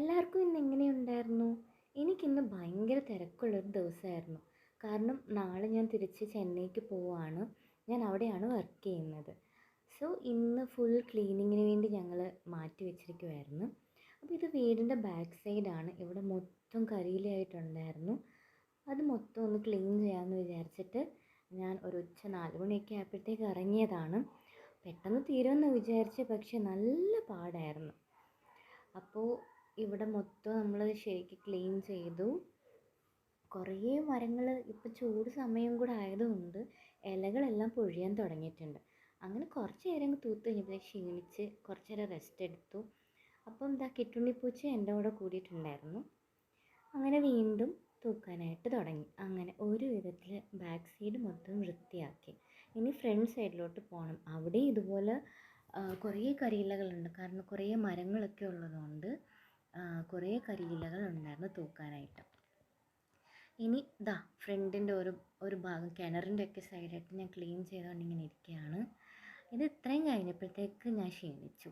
എല്ലാവർക്കും ഇന്ന് എങ്ങനെയുണ്ടായിരുന്നു? എനിക്കിന്ന് ഭയങ്കര തിരക്കുള്ളൊരു ദിവസമായിരുന്നു. കാരണം നാളെ ഞാൻ തിരിച്ച് ചെന്നൈക്ക് പോവാണ്. ഞാൻ അവിടെയാണ് വർക്ക് ചെയ്യുന്നത്. സോ ഇന്ന് ഫുൾ ക്ലീനിങ്ങിന് വേണ്ടി ഞങ്ങൾ മാറ്റി വെച്ചിരിക്കുമായിരുന്നു. അപ്പോൾ ഇത് വീടിൻ്റെ ബാക്ക് സൈഡാണ്. ഇവിടെ മൊത്തം കരിയിലയായിട്ടുണ്ടായിരുന്നു. അത് മൊത്തം ഒന്ന് ക്ലീൻ ചെയ്യാമെന്ന് വിചാരിച്ചിട്ട് ഞാൻ ഒരു ഉച്ച 4 മണിയൊക്കെ ആയപ്പോഴത്തേക്ക് ഇറങ്ങിയതാണ്. പെട്ടെന്ന് തീരുമെന്ന് വിചാരിച്ച്, പക്ഷെ നല്ല പാടായിരുന്നു. അപ്പോൾ ഇവിടെ മൊത്തം നമ്മൾ ശരിക്കും ക്ലീൻ ചെയ്തു. കുറേ മരങ്ങൾ ഇപ്പോൾ ചൂട് സമയം കൂടെ ആയതുകൊണ്ട് ഇലകളെല്ലാം പൊഴിയാൻ തുടങ്ങിയിട്ടുണ്ട്. അങ്ങനെ കുറച്ച് നേരം അങ്ങ് തൂത്ത് കഴിഞ്ഞപ്പോഴത്തേക്ക് ക്ഷീണിച്ച് കുറച്ച് നേരം റെസ്റ്റ് എടുത്തു. അപ്പം എന്താ കിട്ടുണ്ണിപ്പൂച്ച എൻ്റെ കൂടെ കൂടിയിട്ടുണ്ടായിരുന്നു. അങ്ങനെ വീണ്ടും തൂക്കാനായിട്ട് തുടങ്ങി. അങ്ങനെ ഒരു വിധത്തിൽ ബാക്ക് സൈഡ് മൊത്തം വൃത്തിയാക്കി. ഇനി ഫ്രണ്ട് സൈഡിലോട്ട് പോകണം. അവിടെ ഇതുപോലെ കുറേ കരിയിലകളുണ്ട്. കാരണം കുറേ മരങ്ങളൊക്കെ ഉള്ളതുകൊണ്ട് കുറേ കരിയിലകൾ ഉണ്ടായിരുന്നു തൂക്കാനായിട്ട്. ഇനി ദാ ഫ്രണ്ടിൻ്റെ ഒരു ഭാഗം കിണറിൻ്റെ ഒക്കെ സൈഡായിട്ട് ഞാൻ ക്ലീൻ ചെയ്തുകൊണ്ട് ഇങ്ങനെ ഇരിക്കുകയാണ്. ഇത് ഇത്രയും കഴിഞ്ഞപ്പോഴത്തേക്ക് ഞാൻ ക്ഷീണിച്ചു.